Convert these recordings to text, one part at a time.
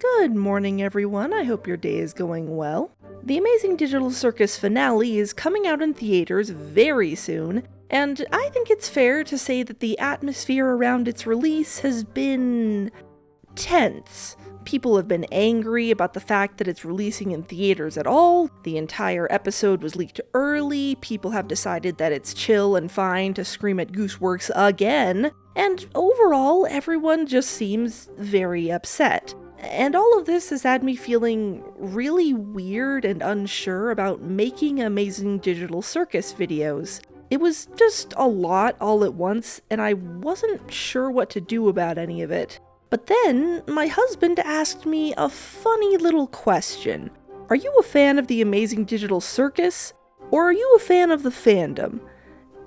Good morning, everyone. I hope your day is going well. The Amazing Digital Circus finale is coming out in theaters very soon, and I think it's fair to say that the atmosphere around its release has been tense. People have been angry about the fact that it's releasing in theaters at all. The entire episode was leaked early. People have decided that it's chill and fine to scream at Gooseworx again. And overall, everyone just seems very upset. And all of this has had me feeling really weird and unsure about making Amazing Digital Circus videos. It was just a lot all at once, and I wasn't sure what to do about any of it. But then, my husband asked me a funny little question. Are you a fan of the Amazing Digital Circus, or are you a fan of the fandom?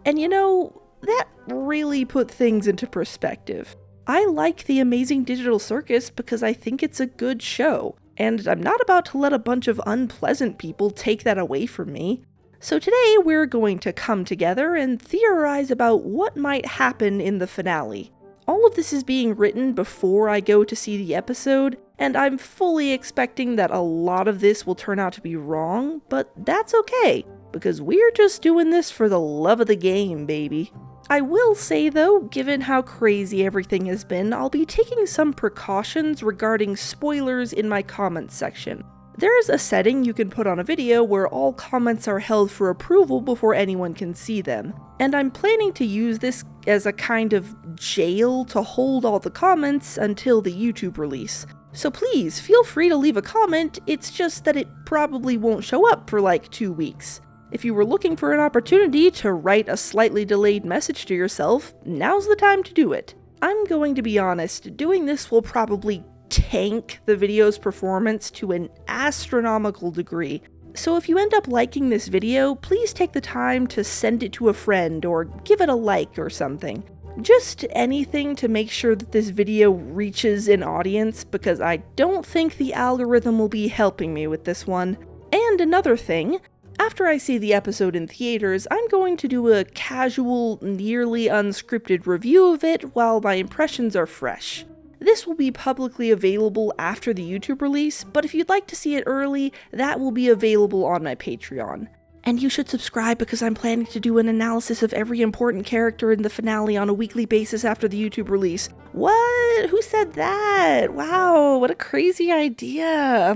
And you know, that really put things into perspective. I like the Amazing Digital Circus because I think it's a good show, and I'm not about to let a bunch of unpleasant people take that away from me. So today we're going to come together and theorize about what might happen in the finale. All of this is being written before I go to see the episode, and I'm fully expecting that a lot of this will turn out to be wrong, but that's okay, because we're just doing this for the love of the game, baby. I will say though, given how crazy everything has been, I'll be taking some precautions regarding spoilers in my comments section. There's a setting you can put on a video where all comments are held for approval before anyone can see them, and I'm planning to use this as a kind of jail to hold all the comments until the YouTube release. So please, feel free to leave a comment, it's just that it probably won't show up for like 2 weeks. If you were looking for an opportunity to write a slightly delayed message to yourself, now's the time to do it. I'm going to be honest, doing this will probably tank the video's performance to an astronomical degree. So if you end up liking this video, please take the time to send it to a friend or give it a like or something. Just anything to make sure that this video reaches an audience, because I don't think the algorithm will be helping me with this one. And another thing, after I see the episode in theaters, I'm going to do a casual, nearly unscripted review of it while my impressions are fresh. This will be publicly available after the YouTube release, but if you'd like to see it early, that will be available on my Patreon. And you should subscribe because I'm planning to do an analysis of every important character in the finale on a weekly basis after the YouTube release. What? Who said that? Wow, what a crazy idea.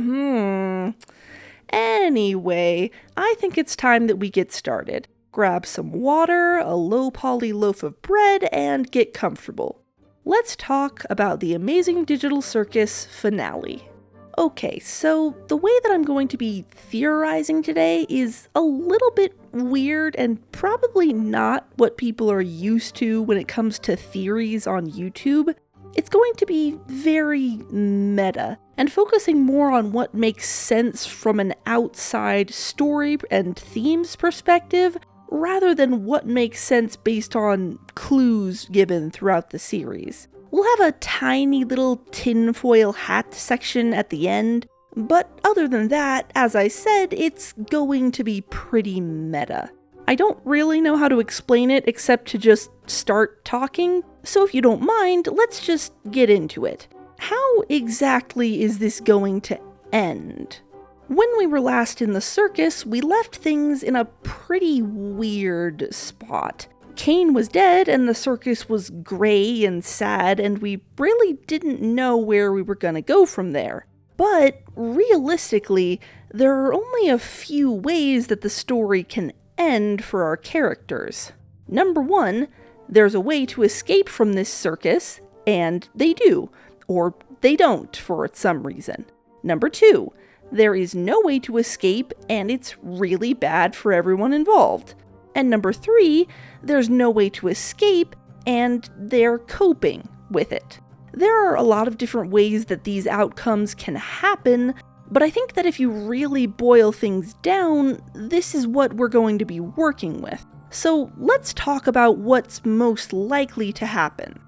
Anyway, I think it's time that we get started. Grab some water, a low-poly loaf of bread, and get comfortable. Let's talk about the Amazing Digital Circus finale. Okay, so the way that I'm going to be theorizing today is a little bit weird and probably not what people are used to when it comes to theories on YouTube. It's going to be very meta and focusing more on what makes sense from an outside story and themes perspective, rather than what makes sense based on clues given throughout the series. We'll have a tiny little tinfoil hat section at the end, but other than that, as I said, it's going to be pretty meta. I don't really know how to explain it except to just start talking, so if you don't mind, let's just get into it. How exactly is this going to end? When we were last in the circus, we left things in a pretty weird spot. Kane was dead and the circus was gray and sad, and we really didn't know where we were gonna go from there. But realistically, there are only a few ways that the story can end for our characters. Number one, there's a way to escape from this circus, and they do, or they don't for some reason. Number two, there is no way to escape, and it's really bad for everyone involved. And number three, there's no way to escape, and they're coping with it. There are a lot of different ways that these outcomes can happen, but I think that if you really boil things down, this is what we're going to be working with. So let's talk about what's most likely to happen.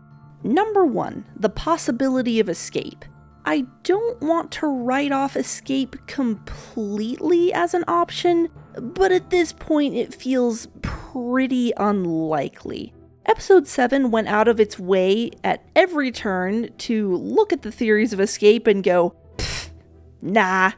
Number one, the possibility of escape. I don't want to write off escape completely as an option, but at this point it feels pretty unlikely. Episode 7 went out of its way at every turn to look at the theories of escape and go, nah.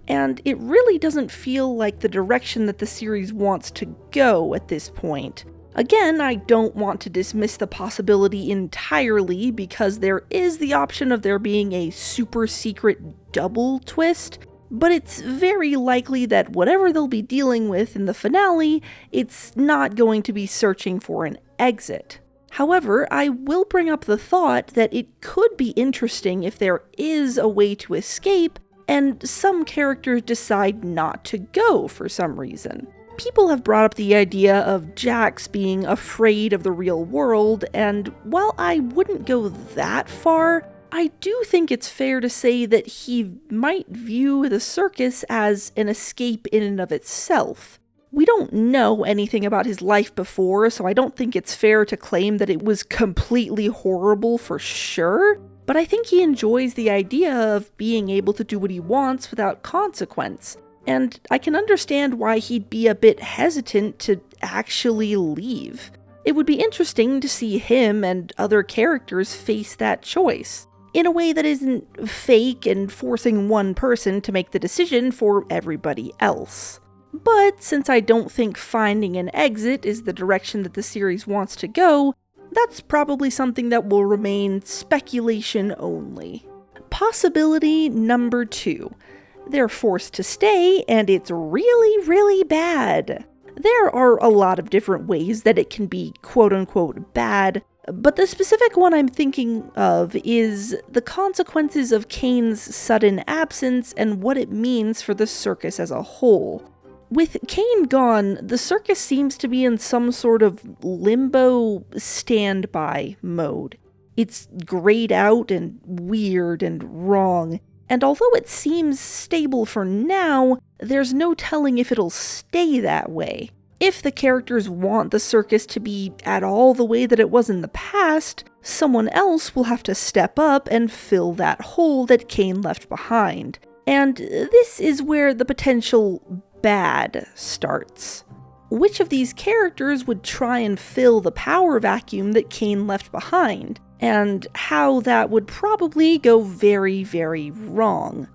And it really doesn't feel like the direction that the series wants to go at this point. Again, I don't want to dismiss the possibility entirely because there is the option of there being a super secret double twist, but it's very likely that whatever they'll be dealing with in the finale, it's not going to be searching for an exit. However, I will bring up the thought that it could be interesting if there is a way to escape and some characters decide not to go for some reason. People have brought up the idea of Jax being afraid of the real world, and while I wouldn't go that far, I do think it's fair to say that he might view the circus as an escape in and of itself. We don't know anything about his life before, so I don't think it's fair to claim that it was completely horrible for sure, but I think he enjoys the idea of being able to do what he wants without consequence. And I can understand why he'd be a bit hesitant to actually leave. It would be interesting to see him and other characters face that choice, in a way that isn't fake and forcing one person to make the decision for everybody else. But since I don't think finding an exit is the direction that the series wants to go, that's probably something that will remain speculation only. Possibility number 2. They're forced to stay, and it's really, really bad. There are a lot of different ways that it can be quote-unquote bad, but the specific one I'm thinking of is the consequences of Kane's sudden absence and what it means for the circus as a whole. With Kane gone, the circus seems to be in some sort of limbo standby mode. It's grayed out and weird and wrong. And although it seems stable for now, there's no telling if it'll stay that way. If the characters want the circus to be at all the way that it was in the past, someone else will have to step up and fill that hole that Kane left behind. And this is where the potential bad starts. Which of these characters would try and fill the power vacuum that Kane left behind? And how that would probably go very, very wrong.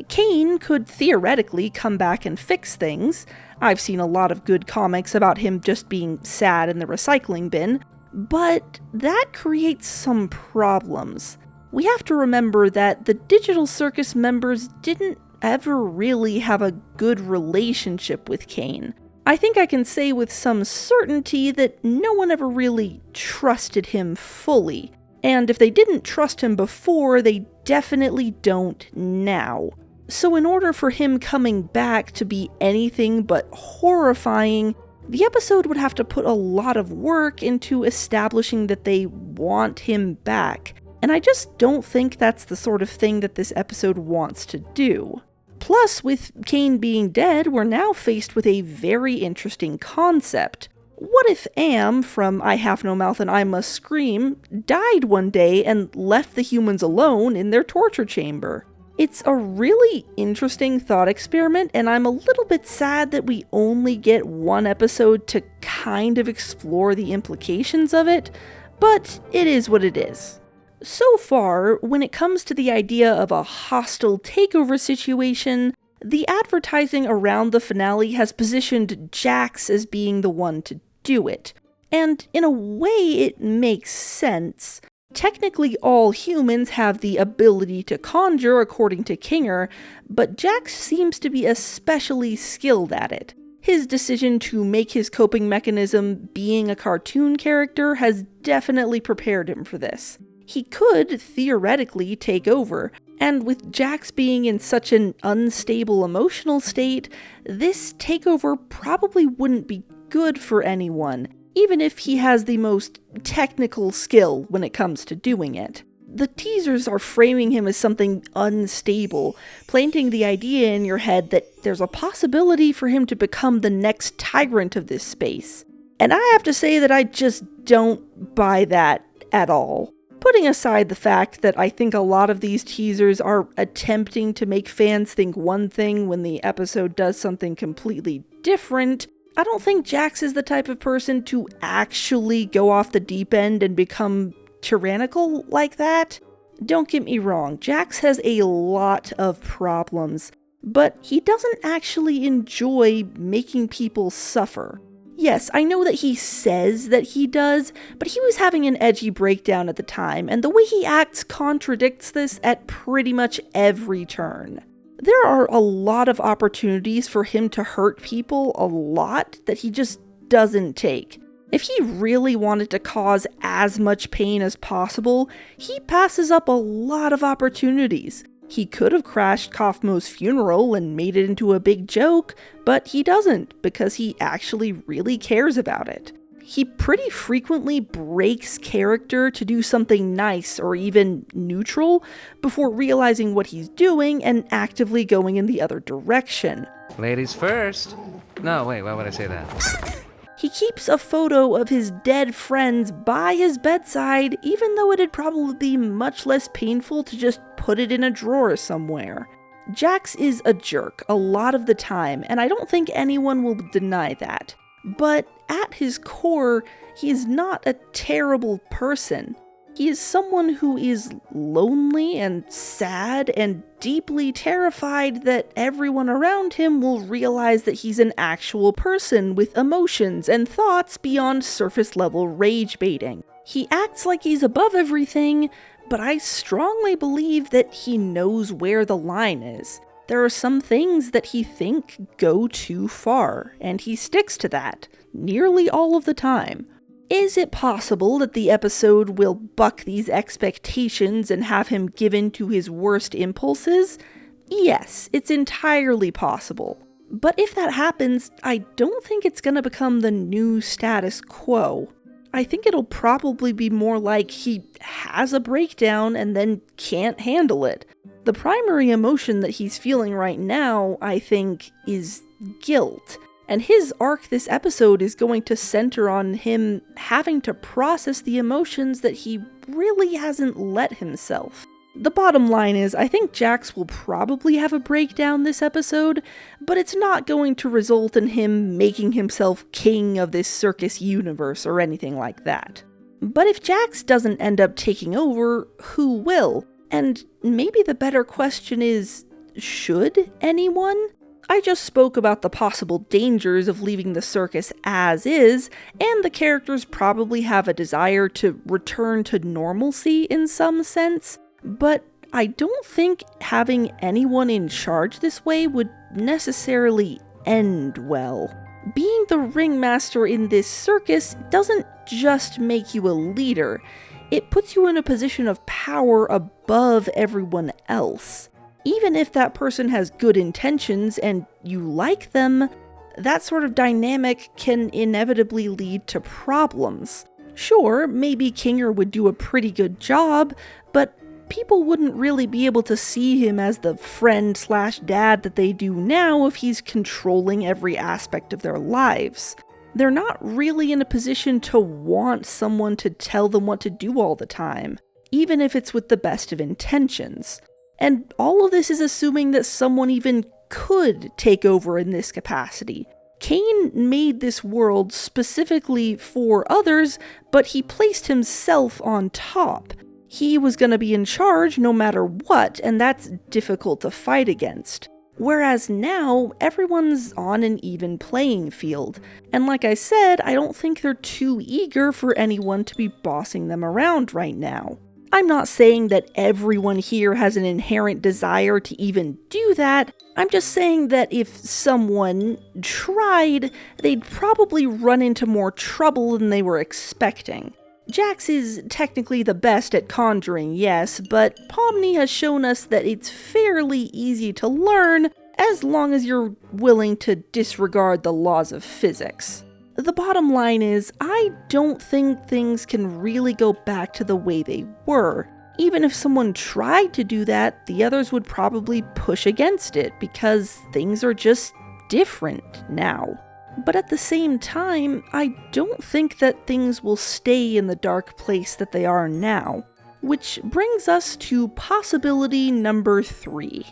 Kane could theoretically come back and fix things. I've seen a lot of good comics about him just being sad in the recycling bin, but that creates some problems. We have to remember that the Digital Circus members didn't ever really have a good relationship with Kane. I think I can say with some certainty that no one ever really trusted him fully. And if they didn't trust him before, they definitely don't now. So in order for him coming back to be anything but horrifying, the episode would have to put a lot of work into establishing that they want him back. And I just don't think that's the sort of thing that this episode wants to do. Plus, with Kane being dead, we're now faced with a very interesting concept. What if Am, from I Have No Mouth and I Must Scream, died one day and left the humans alone in their torture chamber? It's a really interesting thought experiment, and I'm a little bit sad that we only get one episode to kind of explore the implications of it, but it is what it is. So far, when it comes to the idea of a hostile takeover situation, the advertising around the finale has positioned Jax as being the one to do it. And in a way, it makes sense. Technically, all humans have the ability to conjure, according to Kinger, but Jax seems to be especially skilled at it. His decision to make his coping mechanism being a cartoon character has definitely prepared him for this. He could theoretically take over, and with Jax being in such an unstable emotional state, this takeover probably wouldn't be good for anyone, even if he has the most technical skill when it comes to doing it. The teasers are framing him as something unstable, planting the idea in your head that there's a possibility for him to become the next tyrant of this space. And I have to say that I just don't buy that at all. Putting aside the fact that I think a lot of these teasers are attempting to make fans think one thing when the episode does something completely different, I don't think Jax is the type of person to actually go off the deep end and become tyrannical like that. Don't get me wrong, Jax has a lot of problems, but he doesn't actually enjoy making people suffer. Yes, I know that he says that he does, but he was having an edgy breakdown at the time, and the way he acts contradicts this at pretty much every turn. There are a lot of opportunities for him to hurt people a lot that he just doesn't take. If he really wanted to cause as much pain as possible, he passes up a lot of opportunities. He could have crashed Kaufmo's funeral and made it into a big joke, but he doesn't because he actually really cares about it. He pretty frequently breaks character to do something nice or even neutral before realizing what he's doing and actively going in the other direction. Ladies first. No, wait, why would I say that? He keeps a photo of his dead friends by his bedside, even though it'd probably be much less painful to just put it in a drawer somewhere. Jax is a jerk a lot of the time, and I don't think anyone will deny that. But at his core, he is not a terrible person. He is someone who is lonely and sad and deeply terrified that everyone around him will realize that he's an actual person with emotions and thoughts beyond surface-level rage baiting. He acts like he's above everything, but I strongly believe that he knows where the line is. There are some things that he thinks go too far, and he sticks to that, nearly all of the time. Is it possible that the episode will buck these expectations and have him give in to his worst impulses? Yes, it's entirely possible. But if that happens, I don't think it's gonna become the new status quo. I think it'll probably be more like he has a breakdown and then can't handle it. The primary emotion that he's feeling right now, I think, is guilt. And his arc this episode is going to center on him having to process the emotions that he really hasn't let himself. The bottom line is, I think Jax will probably have a breakdown this episode, but it's not going to result in him making himself king of this circus universe or anything like that. But if Jax doesn't end up taking over, who will? And maybe the better question is, should anyone? I just spoke about the possible dangers of leaving the circus as is, and the characters probably have a desire to return to normalcy in some sense, but I don't think having anyone in charge this way would necessarily end well. Being the ringmaster in this circus doesn't just make you a leader, it puts you in a position of power above everyone else. Even if that person has good intentions and you like them, that sort of dynamic can inevitably lead to problems. Sure, maybe Kinger would do a pretty good job, but people wouldn't really be able to see him as the friend/dad that they do now if he's controlling every aspect of their lives. They're not really in a position to want someone to tell them what to do all the time, even if it's with the best of intentions. And all of this is assuming that someone even could take over in this capacity. Cain made this world specifically for others, but he placed himself on top. He was going to be in charge no matter what, and that's difficult to fight against. Whereas now, everyone's on an even playing field. And like I said, I don't think they're too eager for anyone to be bossing them around right now. I'm not saying that everyone here has an inherent desire to even do that. I'm just saying that if someone tried, they'd probably run into more trouble than they were expecting. Jax is technically the best at conjuring, yes, but Pomni has shown us that it's fairly easy to learn as long as you're willing to disregard the laws of physics. The bottom line is, I don't think things can really go back to the way they were. Even if someone tried to do that, the others would probably push against it because things are just different now. But at the same time, I don't think that things will stay in the dark place that they are now. Which brings us to possibility number 3.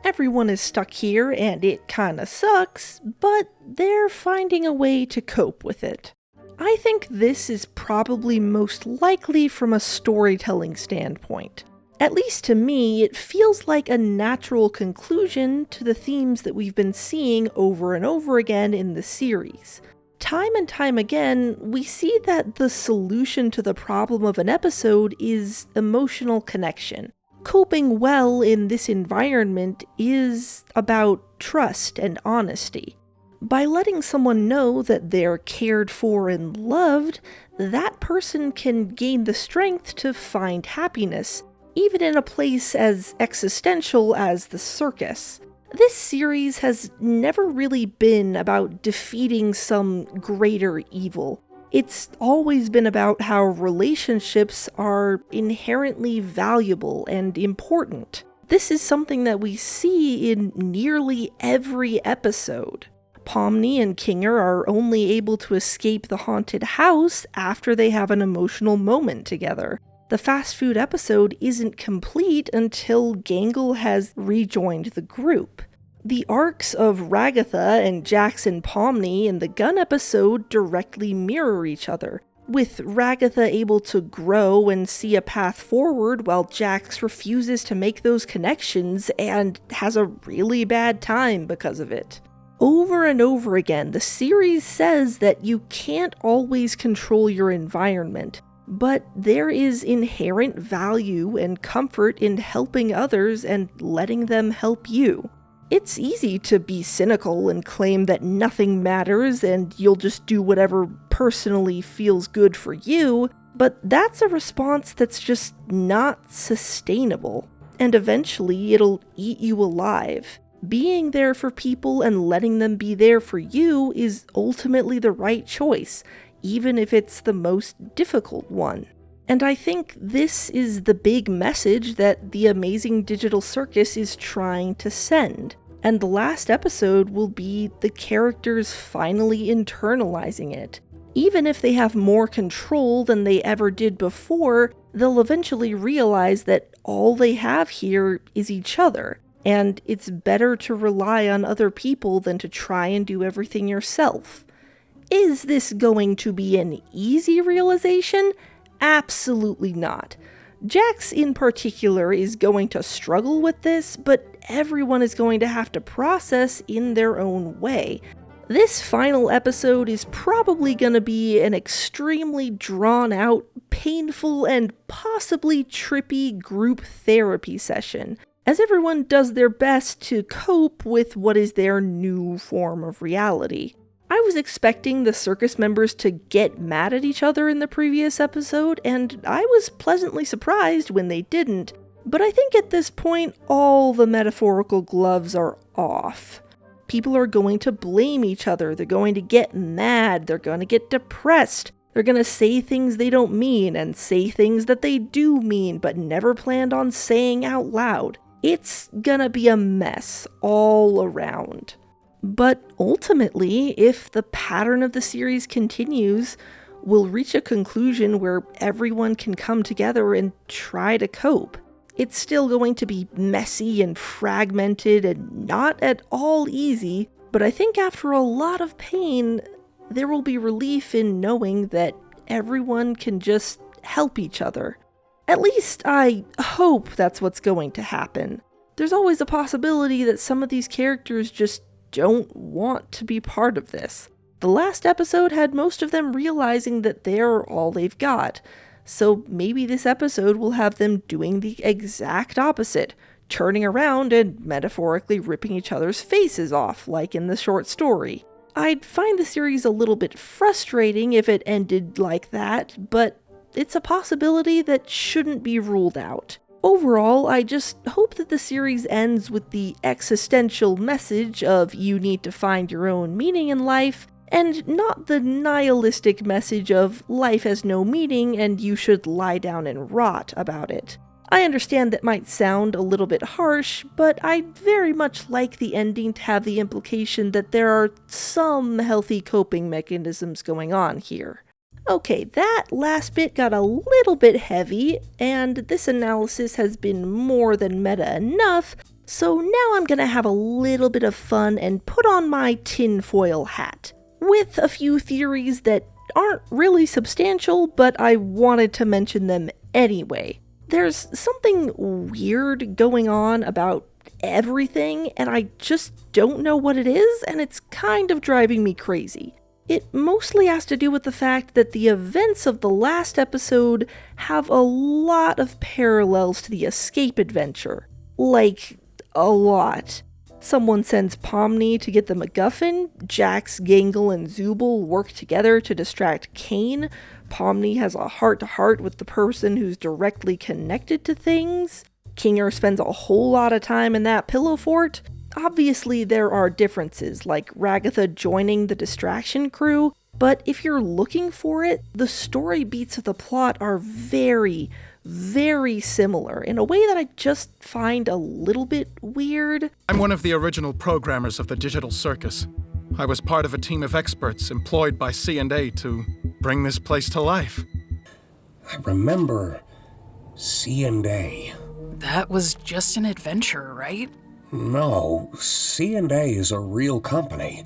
Everyone is stuck here and it kinda sucks, but they're finding a way to cope with it. I think this is probably most likely from a storytelling standpoint. At least to me, it feels like a natural conclusion to the themes that we've been seeing over and over again in the series. Time and time again, we see that the solution to the problem of an episode is emotional connection. Coping well in this environment is about trust and honesty. By letting someone know that they're cared for and loved, that person can gain the strength to find happiness, even in a place as existential as the circus. This series has never really been about defeating some greater evil. It's always been about how relationships are inherently valuable and important. This is something that we see in nearly every episode. Pomni and Kinger are only able to escape the haunted house after they have an emotional moment together. The fast food episode isn't complete until Gangle has rejoined the group. The arcs of Ragatha and Jackson Pomni in the gun episode directly mirror each other, with Ragatha able to grow and see a path forward while Jax refuses to make those connections and has a really bad time because of it. Over and over again, the series says that you can't always control your environment, but there is inherent value and comfort in helping others and letting them help you. It's easy to be cynical and claim that nothing matters and you'll just do whatever personally feels good for you, but that's a response that's just not sustainable, and eventually it'll eat you alive. Being there for people and letting them be there for you is ultimately the right choice, even if it's the most difficult one. And I think this is the big message that the Amazing Digital Circus is trying to send. And the last episode will be the characters finally internalizing it. Even if they have more control than they ever did before, they'll eventually realize that all they have here is each other. And it's better to rely on other people than to try and do everything yourself. Is this going to be an easy realization? Absolutely not. Jax in particular is going to struggle with this, but everyone is going to have to process in their own way. This final episode is probably going to be an extremely drawn out, painful, and possibly trippy group therapy session, as everyone does their best to cope with what is their new form of reality. I was expecting the circus members to get mad at each other in the previous episode, and I was pleasantly surprised when they didn't, but I think at this point all the metaphorical gloves are off. People are going to blame each other, they're going to get mad, they're going to get depressed, they're going to say things they don't mean and say things that they do mean but never planned on saying out loud. It's gonna be a mess all around. But ultimately, if the pattern of the series continues, we'll reach a conclusion where everyone can come together and try to cope. It's still going to be messy and fragmented and not at all easy, but I think after a lot of pain, there will be relief in knowing that everyone can just help each other. At least I hope that's what's going to happen. There's always a possibility that some of these characters just don't want to be part of this. The last episode had most of them realizing that they're all they've got, so maybe this episode will have them doing the exact opposite, turning around and metaphorically ripping each other's faces off, like in the short story. I'd find the series a little bit frustrating if it ended like that, but it's a possibility that shouldn't be ruled out. Overall, I just hope that the series ends with the existential message of you need to find your own meaning in life, and not the nihilistic message of life has no meaning and you should lie down and rot about it. I understand that might sound a little bit harsh, but I very much like the ending to have the implication that there are some healthy coping mechanisms going on here. Okay, that last bit got a little bit heavy, and this analysis has been more than meta enough, so now I'm gonna have a little bit of fun and put on my tinfoil hat, with a few theories that aren't really substantial, but I wanted to mention them anyway. There's something weird going on about everything, and I just don't know what it is, and it's kind of driving me crazy. It mostly has to do with the fact that the events of the last episode have a lot of parallels to the escape adventure. Like, a lot. Someone sends Pomni to get the MacGuffin, Jax, Gangle, and Zubul work together to distract Kane, Pomni has a heart-to-heart with the person who's directly connected to things, Kinger spends a whole lot of time in that pillow fort. Obviously there are differences, like Ragatha joining the distraction crew, but if you're looking for it, the story beats of the plot are very, very similar in a way that I just find a little bit weird. I'm one of the original programmers of the Digital Circus. I was part of a team of experts employed by C&A to bring this place to life. I remember C&A. That was just an adventure, right? No, C&A is a real company.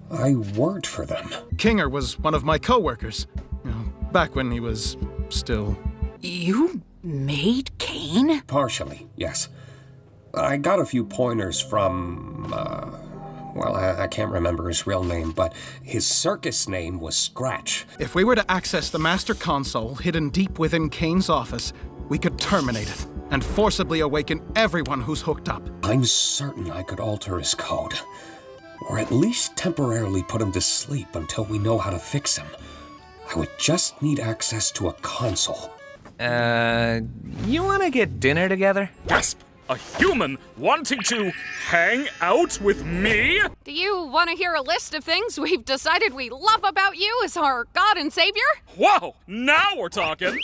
I worked for them. Kinger was one of my co-workers, back when he was still... You made Kane? Partially, yes. I got a few pointers from, I can't remember his real name, but his circus name was Scratch. If we were to access the master console hidden deep within Kane's office, we could terminate it and forcibly awaken everyone who's hooked up. I'm certain I could alter his code, or at least temporarily put him to sleep until we know how to fix him. I would just need access to a console. You wanna get dinner together? Gasp! A human wanting to hang out with me? Do you want to hear a list of things we've decided we love about you as our God and Savior? Whoa! Now we're talking!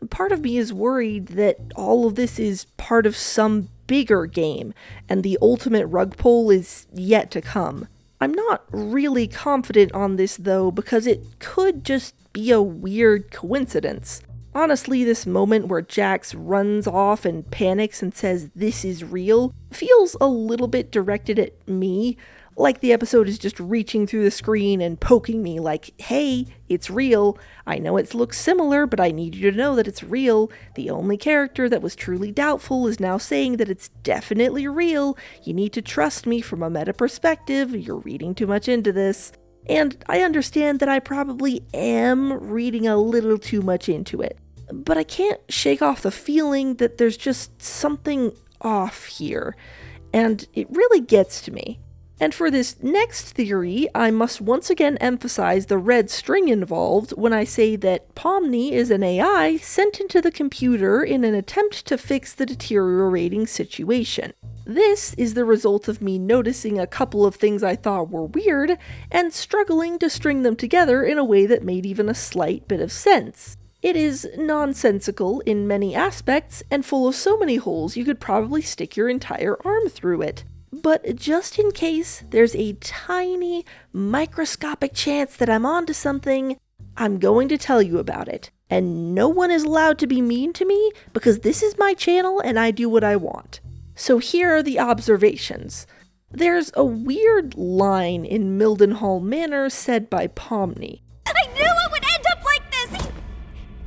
Part of me is worried that all of this is part of some bigger game, and the ultimate rug pull is yet to come. I'm not really confident on this though, because it could just be a weird coincidence. Honestly, this moment where Jax runs off and panics and says this is real feels a little bit directed at me, like the episode is just reaching through the screen and poking me like, hey, it's real. I know it looks similar, but I need you to know that it's real. The only character that was truly doubtful is now saying that it's definitely real. You need to trust me from a meta perspective. You're reading too much into this. And I understand that I probably am reading a little too much into it. But I can't shake off the feeling that there's just something off here. And it really gets to me. And for this next theory, I must once again emphasize the red string involved when I say that Pomni is an AI sent into the computer in an attempt to fix the deteriorating situation. This is the result of me noticing a couple of things I thought were weird and struggling to string them together in a way that made even a slight bit of sense. It is nonsensical in many aspects and full of so many holes you could probably stick your entire arm through it. But just in case there's a tiny, microscopic chance that I'm onto something, I'm going to tell you about it. And no one is allowed to be mean to me because this is my channel and I do what I want. So here are the observations. There's a weird line in Mildenhall Manor said by Pomni. I knew it would end up like this!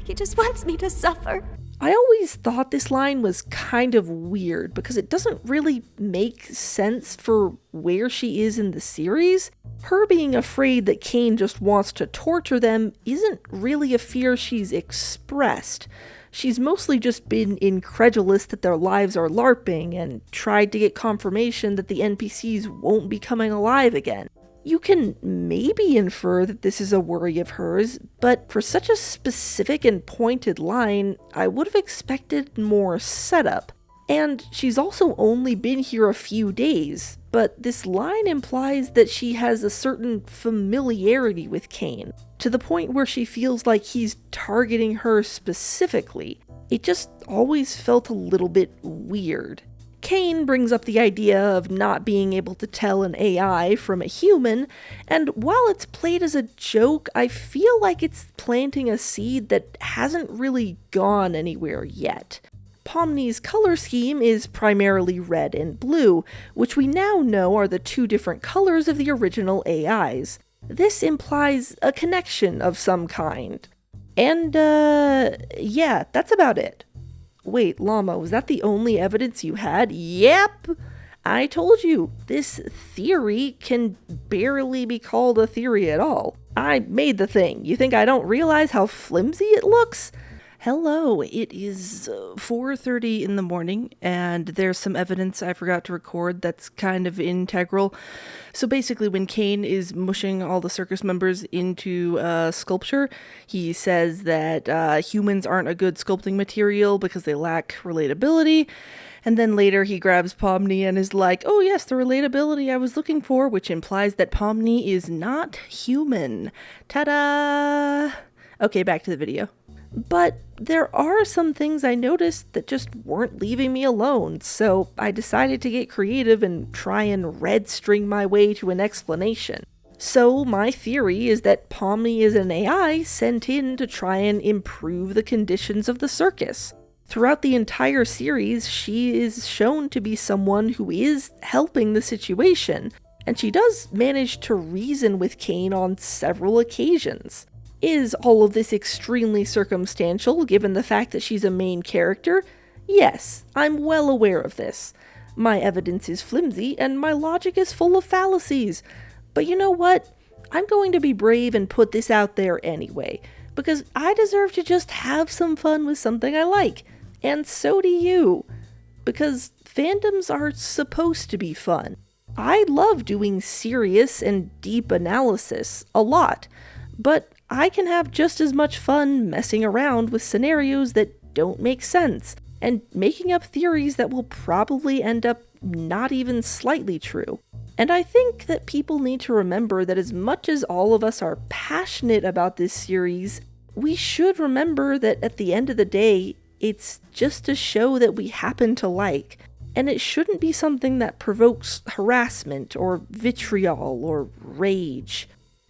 He just wants me to suffer. I always thought this line was kind of weird because it doesn't really make sense for where she is in the series. Her being afraid that Kane just wants to torture them isn't really a fear she's expressed. She's mostly just been incredulous that their lives are LARPing and tried to get confirmation that the NPCs won't be coming alive again. You can maybe infer that this is a worry of hers, but for such a specific and pointed line, I would have expected more setup. And she's also only been here a few days, but this line implies that she has a certain familiarity with Kane, to the point where she feels like he's targeting her specifically. It just always felt a little bit weird. Kane brings up the idea of not being able to tell an AI from a human, and while it's played as a joke, I feel like it's planting a seed that hasn't really gone anywhere yet. Pomni's color scheme is primarily red and blue, which we now know are the two different colors of the original AIs. This implies a connection of some kind. And, yeah, that's about it. Wait, Llama, was that the only evidence you had? Yep! I told you, this theory can barely be called a theory at all. I made the thing. You think I don't realize how flimsy it looks? Hello, it is 4:30 in the morning, and there's some evidence I forgot to record that's kind of integral. So basically, when Kane is mushing all the circus members into sculpture, he says that humans aren't a good sculpting material because they lack relatability. And then later he grabs Pomni and is like, oh yes, the relatability I was looking for, which implies that Pomni is not human. Ta-da! Okay, back to the video. But there are some things I noticed that just weren't leaving me alone, so I decided to get creative and try and red string my way to an explanation. So my theory is that Pomni is an AI sent in to try and improve the conditions of the circus. Throughout the entire series, she is shown to be someone who is helping the situation, and she does manage to reason with Kane on several occasions. Is all of this extremely circumstantial, given the fact that she's a main character? Yes, I'm well aware of this. My evidence is flimsy, and my logic is full of fallacies. But you know what? I'm going to be brave and put this out there anyway, because I deserve to just have some fun with something I like. And so do you. Because fandoms are supposed to be fun. I love doing serious and deep analysis a lot, but I can have just as much fun messing around with scenarios that don't make sense, and making up theories that will probably end up not even slightly true. And I think that people need to remember that as much as all of us are passionate about this series, we should remember that at the end of the day, it's just a show that we happen to like, and it shouldn't be something that provokes harassment or vitriol or rage.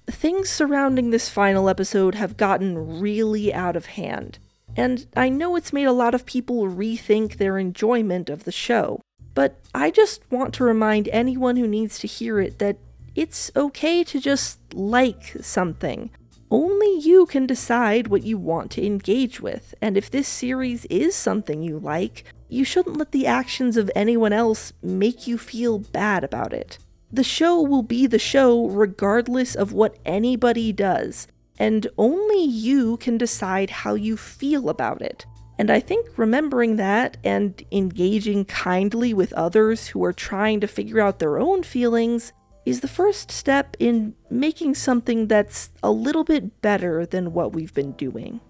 Things surrounding this final episode have gotten really out of hand, and I know it's made a lot of people rethink their enjoyment of the show, but I just want to remind anyone who needs to hear it that it's okay to just like something. Only you can decide what you want to engage with, and if this series is something you like, you shouldn't let the actions of anyone else make you feel bad about it. The show will be the show regardless of what anybody does, and only you can decide how you feel about it. And I think remembering that and engaging kindly with others who are trying to figure out their own feelings is the first step in making something that's a little bit better than what we've been doing.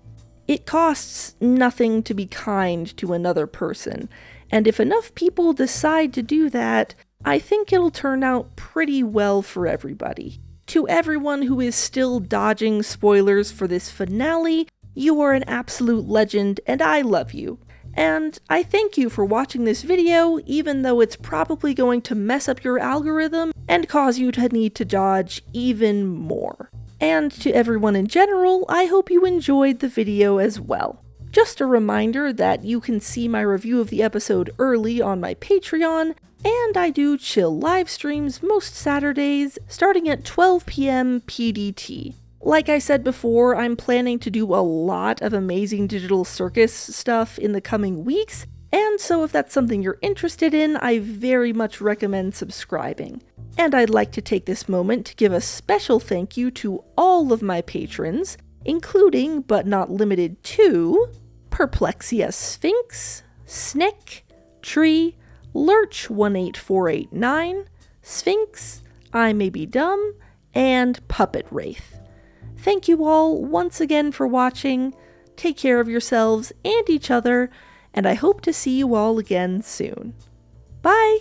It costs nothing to be kind to another person, and if enough people decide to do that, I think it'll turn out pretty well for everybody. To everyone who is still dodging spoilers for this finale, you are an absolute legend and I love you. And I thank you for watching this video, even though it's probably going to mess up your algorithm and cause you to need to dodge even more. And to everyone in general, I hope you enjoyed the video as well. Just a reminder that you can see my review of the episode early on my Patreon, and I do chill live streams most Saturdays, starting at 12 p.m. PDT. Like I said before, I'm planning to do a lot of Amazing Digital Circus stuff in the coming weeks, and so if that's something you're interested in, I very much recommend subscribing. And I'd like to take this moment to give a special thank you to all of my patrons, including, but not limited to, Perplexia Sphinx, Snick, Tree, Lurch18489, Sphinx, I May Be Dumb, and Puppet Wraith. Thank you all once again for watching, take care of yourselves and each other, and I hope to see you all again soon. Bye!